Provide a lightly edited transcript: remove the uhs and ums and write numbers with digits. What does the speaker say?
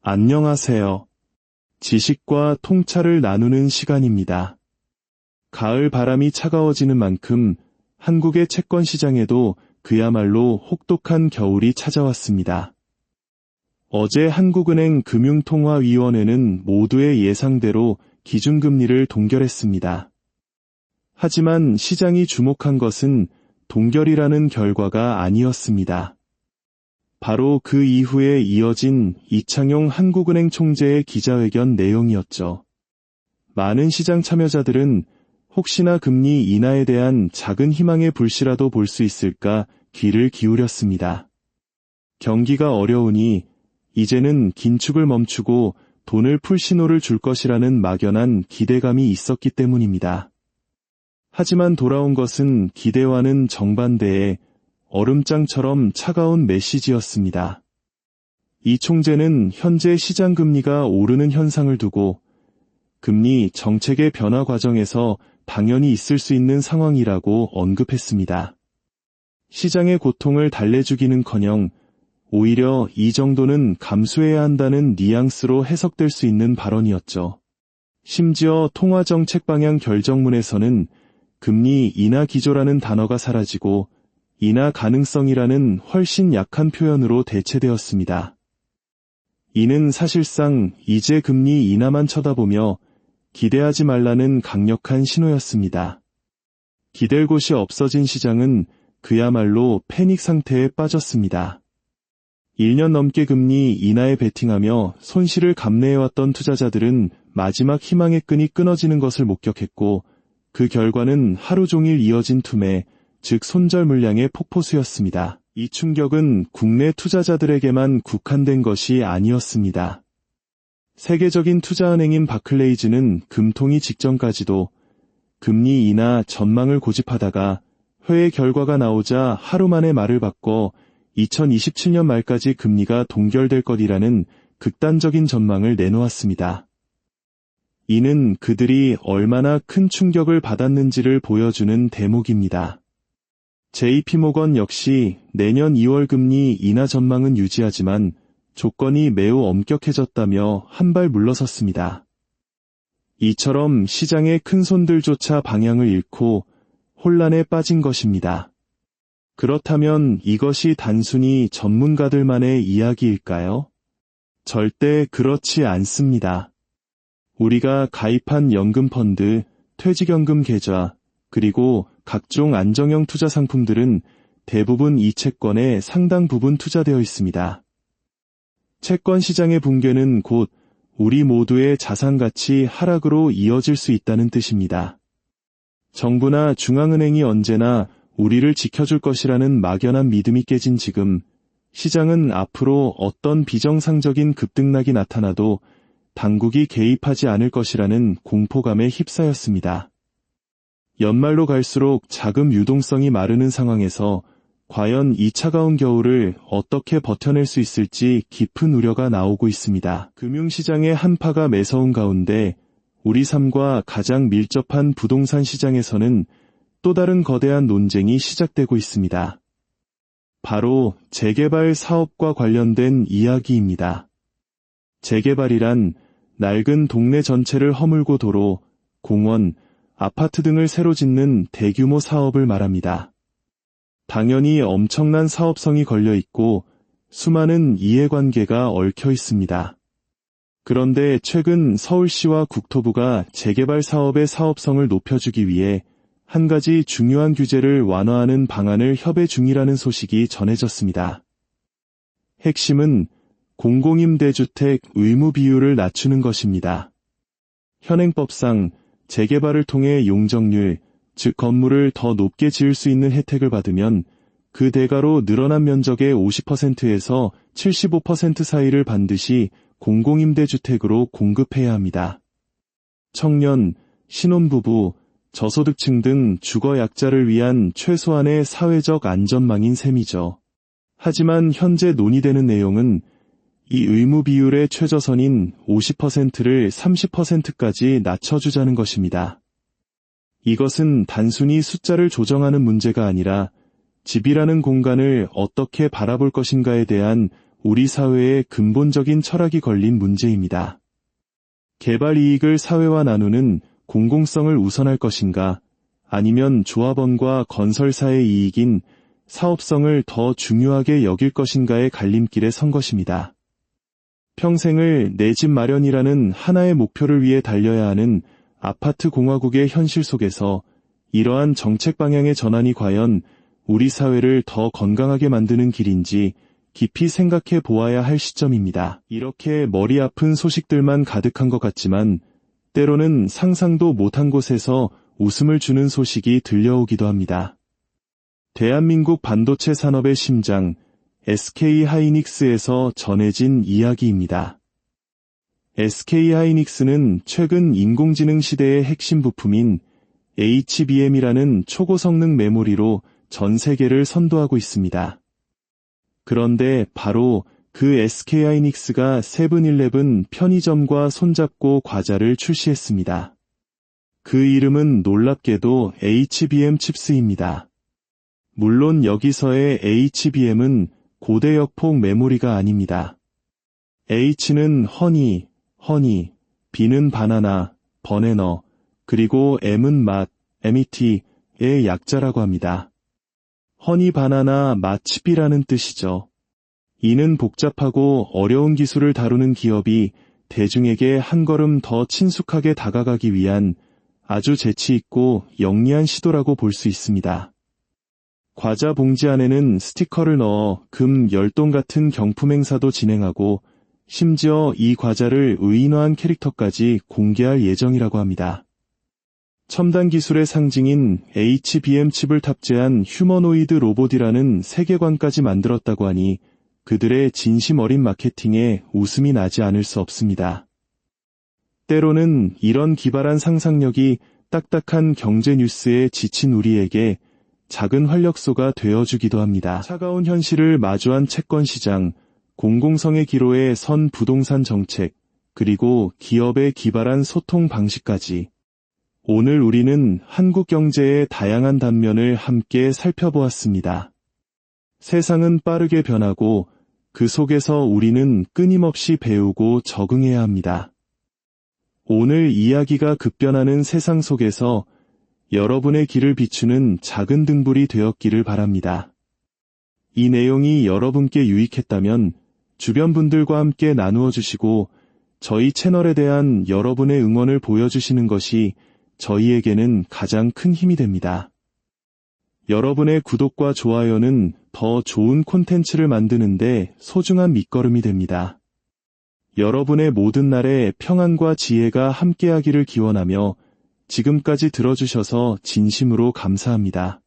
안녕하세요. 지식과 통찰을 나누는 시간입니다. 가을 바람이 차가워지는 만큼 한국의 채권 시장에도 그야말로 혹독한 겨울이 찾아왔습니다. 어제 한국은행 금융통화위원회는 모두의 예상대로 기준금리를 동결했습니다. 하지만 시장이 주목한 것은 동결이라는 결과가 아니었습니다. 바로 그 이후에 이어진 이창용 한국은행 총재의 기자회견 내용이었죠. 많은 시장 참여자들은 혹시나 금리 인하에 대한 작은 희망의 불씨라도 볼 수 있을까 귀를 기울였습니다. 경기가 어려우니 이제는 긴축을 멈추고 돈을 풀 신호를 줄 것이라는 막연한 기대감이 있었기 때문입니다. 하지만 돌아온 것은 기대와는 정반대의 얼음장처럼 차가운 메시지였습니다. 이 총재는 현재 시장 금리가 오르는 현상을 두고 금리 정책의 변화 과정에서 당연히 있을 수 있는 상황이라고 언급했습니다. 시장의 고통을 달래주기는커녕 오히려 이 정도는 감수해야 한다는 뉘앙스로 해석될 수 있는 발언이었죠. 심지어 통화정책 방향 결정문에서는 금리 인하 기조라는 단어가 사라지고 인하 가능성이라는 훨씬 약한 표현으로 대체되었습니다. 이는 사실상 이제 금리 인하만 쳐다보며 기대하지 말라는 강력한 신호였습니다. 기댈 곳이 없어진 시장은 그야말로 패닉 상태에 빠졌습니다. 1년 넘게 금리 인하에 베팅하며 손실을 감내해왔던 투자자들은 마지막 희망의 끈이 끊어지는 것을 목격했고 그 결과는 하루 종일 이어진 투매, 즉 손절 물량의 폭포수였습니다. 이 충격은 국내 투자자들에게만 국한된 것이 아니었습니다. 세계적인 투자은행인 바클레이즈는 금통위 직전까지도 금리 인하 전망을 고집하다가 회의 결과가 나오자 하루 만에 말을 바꿔 2027년 말까지 금리가 동결될 것이라는 극단적인 전망을 내놓았습니다. 이는 그들이 얼마나 큰 충격을 받았는지를 보여주는 대목입니다. JP모건 역시 내년 2월 금리 인하 전망은 유지하지만 조건이 매우 엄격해졌다며 한 발 물러섰습니다. 이처럼 시장의 큰 손들조차 방향을 잃고 혼란에 빠진 것입니다. 그렇다면 이것이 단순히 전문가들만의 이야기일까요? 절대 그렇지 않습니다. 우리가 가입한 연금펀드, 퇴직연금 계좌, 그리고 각종 안정형 투자 상품들은 대부분 이 채권에 상당 부분 투자되어 있습니다. 채권 시장의 붕괴는 곧 우리 모두의 자산가치 하락으로 이어질 수 있다는 뜻입니다. 정부나 중앙은행이 언제나 우리를 지켜줄 것이라는 막연한 믿음이 깨진 지금, 시장은 앞으로 어떤 비정상적인 급등락이 나타나도 당국이 개입하지 않을 것이라는 공포감에 휩싸였습니다. 연말로 갈수록 자금 유동성이 마르는 상황에서 과연 이 차가운 겨울을 어떻게 버텨낼 수 있을지 깊은 우려가 나오고 있습니다. 금융시장의 한파가 매서운 가운데 우리 삶과 가장 밀접한 부동산 시장에서는 또 다른 거대한 논쟁이 시작되고 있습니다. 바로 재개발 사업과 관련된 이야기입니다. 재개발이란 낡은 동네 전체를 허물고 도로, 공원, 아파트 등을 새로 짓는 대규모 사업을 말합니다. 당연히 엄청난 사업성이 걸려 있고 수많은 이해관계가 얽혀 있습니다. 그런데 최근 서울시와 국토부가 재개발 사업의 사업성을 높여주기 위해 한 가지 중요한 규제를 완화하는 방안을 협의 중이라는 소식이 전해졌습니다. 핵심은 공공임대주택 의무 비율을 낮추는 것입니다. 현행법상 재개발을 통해 용적률, 즉 건물을 더 높게 지을 수 있는 혜택을 받으면 그 대가로 늘어난 면적의 50%에서 75% 사이를 반드시 공공임대주택으로 공급해야 합니다. 청년, 신혼부부, 저소득층 등 주거약자를 위한 최소한의 사회적 안전망인 셈이죠. 하지만 현재 논의되는 내용은 이 의무 비율의 최저선인 50%를 30%까지 낮춰주자는 것입니다. 이것은 단순히 숫자를 조정하는 문제가 아니라 집이라는 공간을 어떻게 바라볼 것인가에 대한 우리 사회의 근본적인 철학이 걸린 문제입니다. 개발 이익을 사회와 나누는 공공성을 우선할 것인가, 아니면 조합원과 건설사의 이익인 사업성을 더 중요하게 여길 것인가의 갈림길에 선 것입니다. 평생을 내 집 마련이라는 하나의 목표를 위해 달려야 하는 아파트 공화국의 현실 속에서 이러한 정책 방향의 전환이 과연 우리 사회를 더 건강하게 만드는 길인지 깊이 생각해 보아야 할 시점입니다. 이렇게 머리 아픈 소식들만 가득한 것 같지만 때로는 상상도 못한 곳에서 웃음을 주는 소식이 들려오기도 합니다. 대한민국 반도체 산업의 심장, SK하이닉스에서 전해진 이야기입니다. SK하이닉스는 최근 인공지능 시대의 핵심 부품인 HBM이라는 초고성능 메모리로 전 세계를 선도하고 있습니다. 그런데 바로 그 SK하이닉스가 세븐일레븐 편의점과 손잡고 과자를 출시했습니다. 그 이름은 놀랍게도 HBM 칩스입니다. 물론 여기서의 HBM은 고대 역폭 메모리가 아닙니다. H는 허니, B는 바나나, 버네너, 그리고 M은 맛, MET의 약자라고 합니다. 허니 바나나 맛칩이라는 뜻이죠. 이는 복잡하고 어려운 기술을 다루는 기업이 대중에게 한 걸음 더 친숙하게 다가가기 위한 아주 재치있고 영리한 시도라고 볼 수 있습니다. 과자 봉지 안에는 스티커를 넣어 금 열동 같은 경품 행사도 진행하고 심지어 이 과자를 의인화한 캐릭터까지 공개할 예정이라고 합니다. 첨단 기술의 상징인 HBM 칩을 탑재한 휴머노이드 로봇이라는 세계관까지 만들었다고 하니 그들의 진심 어린 마케팅에 웃음이 나지 않을 수 없습니다. 때로는 이런 기발한 상상력이 딱딱한 경제 뉴스에 지친 우리에게 작은 활력소가 되어주기도 합니다. 차가운 현실을 마주한 채권 시장, 공공성의 기로에 선 부동산 정책, 그리고 기업의 기발한 소통 방식까지 오늘 우리는 한국 경제의 다양한 단면을 함께 살펴보았습니다. 세상은 빠르게 변하고 그 속에서 우리는 끊임없이 배우고 적응해야 합니다. 오늘 이야기가 급변하는 세상 속에서 여러분의 길을 비추는 작은 등불이 되었기를 바랍니다. 이 내용이 여러분께 유익했다면 주변 분들과 함께 나누어 주시고 저희 채널에 대한 여러분의 응원을 보여주시는 것이 저희에게는 가장 큰 힘이 됩니다. 여러분의 구독과 좋아요는 더 좋은 콘텐츠를 만드는데 소중한 밑거름이 됩니다. 여러분의 모든 날에 평안과 지혜가 함께하기를 기원하며 지금까지 들어주셔서 진심으로 감사합니다.